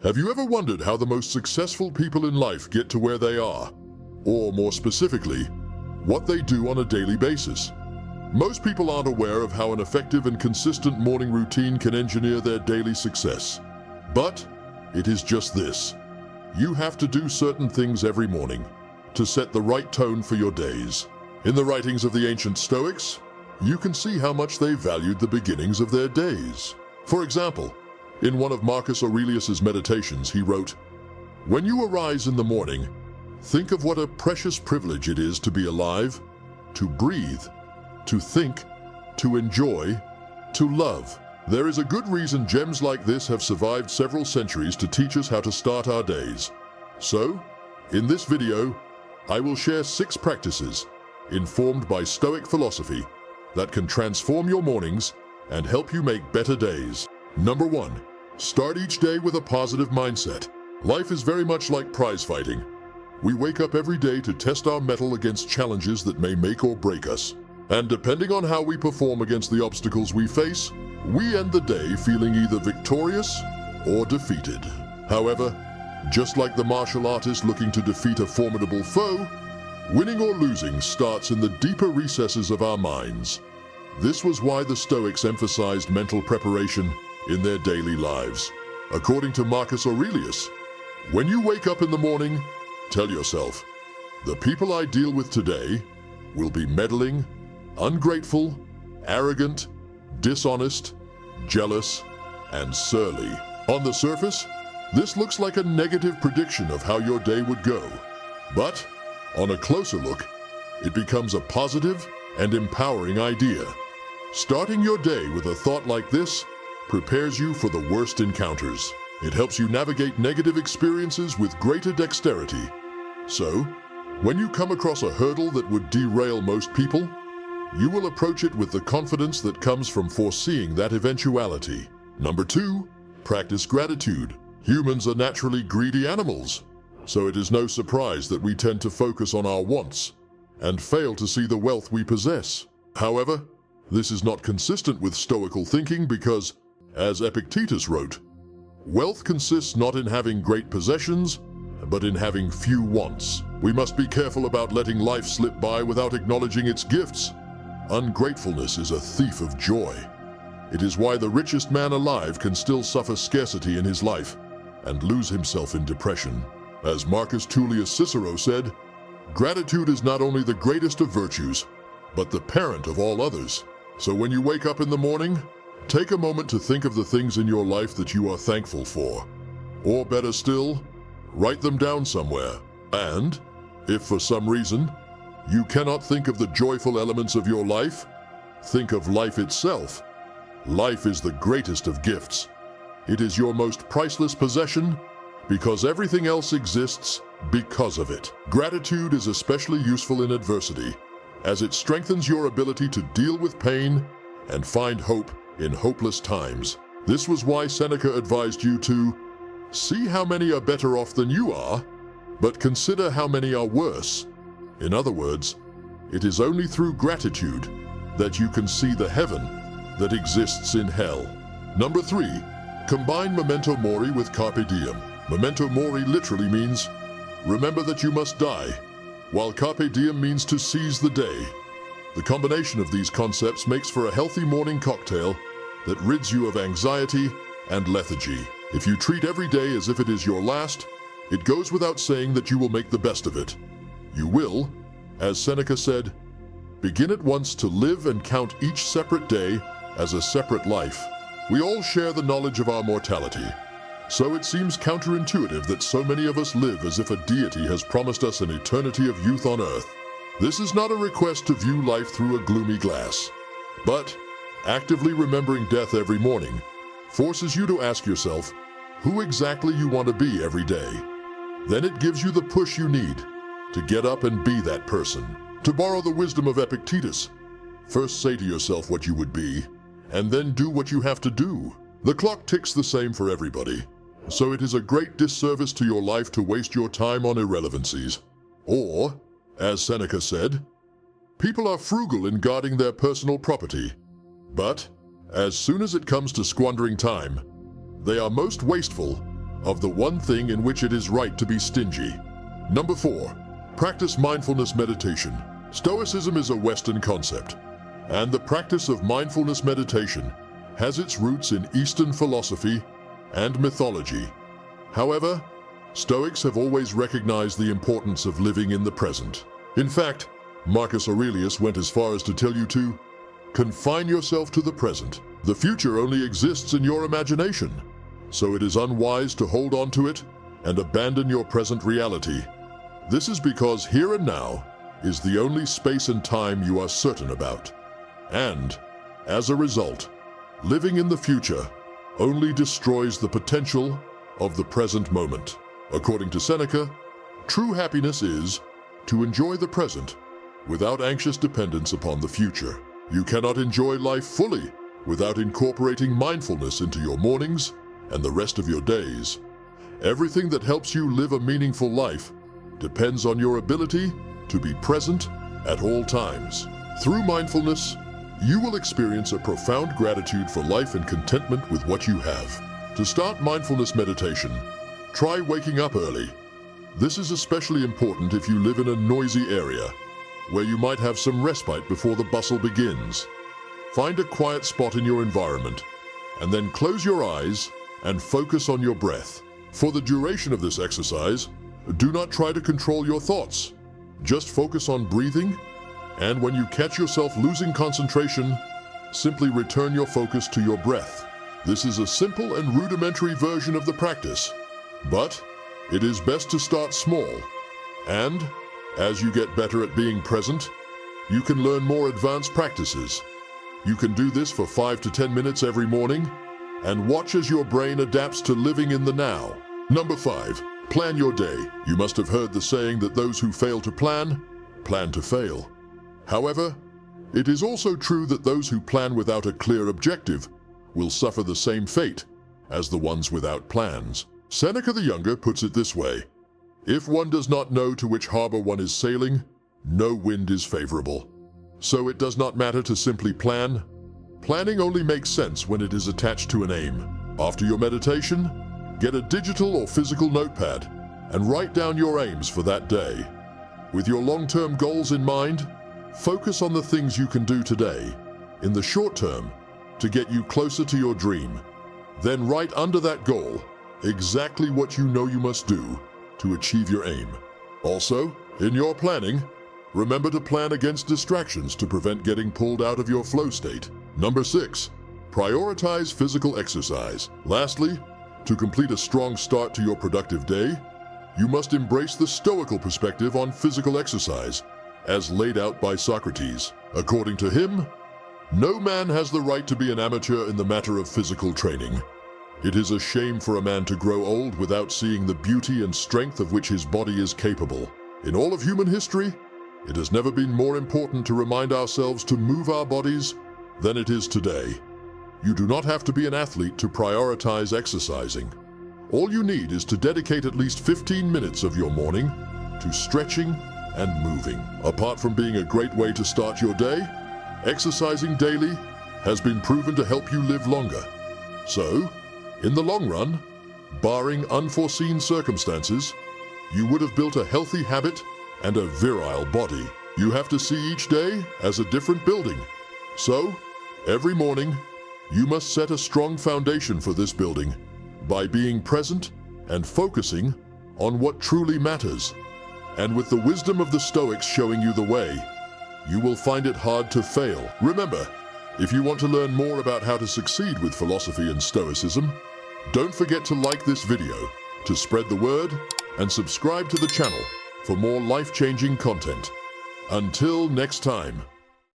Have you ever wondered how the most successful people in life get to where they are? Or more specifically, what they do on a daily basis? Most people aren't aware of how an effective and consistent morning routine can engineer their daily success. But it is just this. You have to do certain things every morning to set the right tone for your days. In the writings of the ancient Stoics, you can see how much they valued the beginnings of their days. For example, in one of Marcus Aurelius's meditations, he wrote, "When you arise in the morning, think of what a precious privilege it is to be alive, to breathe, to think, to enjoy, to love." There is a good reason gems like this have survived several centuries to teach us how to start our days. So, in this video, I will share 6 practices, informed by Stoic philosophy, that can transform your mornings and help you make better days. Number 1. Start each day with a positive mindset. Life is very much like prize fighting. We wake up every day to test our mettle against challenges that may make or break us. And depending on how we perform against the obstacles we face, we end the day feeling either victorious or defeated. However, just like the martial artist looking to defeat a formidable foe, winning or losing starts in the deeper recesses of our minds. This was why the Stoics emphasized mental preparation in their daily lives. According to Marcus Aurelius, when you wake up in the morning, tell yourself, "The people I deal with today will be meddling, ungrateful, arrogant, dishonest, jealous, and surly." On the surface, this looks like a negative prediction of how your day would go. But on a closer look, it becomes a positive and empowering idea. Starting your day with a thought like this prepares you for the worst encounters. It helps you navigate negative experiences with greater dexterity. So, when you come across a hurdle that would derail most people, you will approach it with the confidence that comes from foreseeing that eventuality. Number 2, practice gratitude. Humans are naturally greedy animals, so it is no surprise that we tend to focus on our wants and fail to see the wealth we possess. However, this is not consistent with Stoical thinking because, as Epictetus wrote, "Wealth consists not in having great possessions, but in having few wants." We must be careful about letting life slip by without acknowledging its gifts. Ungratefulness is a thief of joy. It is why the richest man alive can still suffer scarcity in his life and lose himself in depression. As Marcus Tullius Cicero said, "Gratitude is not only the greatest of virtues, but the parent of all others." So when you wake up in the morning, take a moment to think of the things in your life that you are thankful for. Or better still, write them down somewhere. And, if for some reason you cannot think of the joyful elements of your life, think of life itself. Life is the greatest of gifts. It is your most priceless possession because everything else exists because of it. Gratitude is especially useful in adversity, as it strengthens your ability to deal with pain and find hope in hopeless times. This was why Seneca advised you to see how many are better off than you are, but consider how many are worse. In other words, it is only through gratitude that you can see the heaven that exists in hell. Number 3, combine memento mori with carpe diem. Memento mori literally means, remember that you must die, while carpe diem means to seize the day. The combination of these concepts makes for a healthy morning cocktail that rids you of anxiety and lethargy. If you treat every day as if it is your last, it goes without saying that you will make the best of it. You will, as Seneca said, begin at once to live and count each separate day as a separate life. We all share the knowledge of our mortality, so it seems counterintuitive that so many of us live as if a deity has promised us an eternity of youth on earth. This is not a request to view life through a gloomy glass, but actively remembering death every morning forces you to ask yourself who exactly you want to be every day. Then it gives you the push you need to get up and be that person. To borrow the wisdom of Epictetus, first say to yourself what you would be, and then do what you have to do. The clock ticks the same for everybody, so it is a great disservice to your life to waste your time on irrelevancies. Or, as Seneca said, people are frugal in guarding their personal property, but as soon as it comes to squandering time, they are most wasteful of the one thing in which it is right to be stingy. Number 4. Practice mindfulness meditation. Stoicism is a Western concept, and the practice of mindfulness meditation has its roots in Eastern philosophy and mythology. However, Stoics have always recognized the importance of living in the present. In fact, Marcus Aurelius went as far as to tell you to confine yourself to the present. The future only exists in your imagination, so it is unwise to hold on to it and abandon your present reality. This is because here and now is the only space and time you are certain about. And, as a result, living in the future only destroys the potential of the present moment. According to Seneca, true happiness is to enjoy the present without anxious dependence upon the future. You cannot enjoy life fully without incorporating mindfulness into your mornings and the rest of your days. Everything that helps you live a meaningful life depends on your ability to be present at all times. Through mindfulness, you will experience a profound gratitude for life and contentment with what you have. To start mindfulness meditation, try waking up early. This is especially important if you live in a noisy area, where you might have some respite before the bustle begins. Find a quiet spot in your environment, and then close your eyes and focus on your breath. For the duration of this exercise, do not try to control your thoughts. Just focus on breathing, and when you catch yourself losing concentration, simply return your focus to your breath. This is a simple and rudimentary version of the practice, but it is best to start small. And as you get better at being present, you can learn more advanced practices. You can do this for 5 to 10 minutes every morning, and watch as your brain adapts to living in the now. Number 5. Plan your day. You must have heard the saying that those who fail to plan to fail. However, it is also true that those who plan without a clear objective will suffer the same fate as the ones without plans. Seneca the Younger puts it this way: if one does not know to which harbor one is sailing, no wind is favorable. So it does not matter to simply plan. Planning only makes sense when it is attached to an aim. After your meditation, get a digital or physical notepad and write down your aims for that day. With your long-term goals in mind, focus on the things you can do today, in the short term, to get you closer to your dream. Then write under that goal exactly what you know you must do to achieve your aim. Also, in your planning, remember to plan against distractions to prevent getting pulled out of your flow state. Number 6. Prioritize physical exercise. Lastly, to complete a strong start to your productive day, you must embrace the Stoical perspective on physical exercise, as laid out by Socrates. According to him, no man has the right to be an amateur in the matter of physical training. It is a shame for a man to grow old without seeing the beauty and strength of which his body is capable. In all of human history, it has never been more important to remind ourselves to move our bodies than it is today. You do not have to be an athlete to prioritize exercising. All you need is to dedicate at least 15 minutes of your morning to stretching and moving. Apart from being a great way to start your day, exercising daily has been proven to help you live longer. So, in the long run, barring unforeseen circumstances, you would have built a healthy habit and a virile body. You have to see each day as a different building. So, every morning, you must set a strong foundation for this building by being present and focusing on what truly matters. And with the wisdom of the Stoics showing you the way, you will find it hard to fail. Remember, if you want to learn more about how to succeed with philosophy and Stoicism, don't forget to like this video, to spread the word, and subscribe to the channel for more life-changing content. Until next time.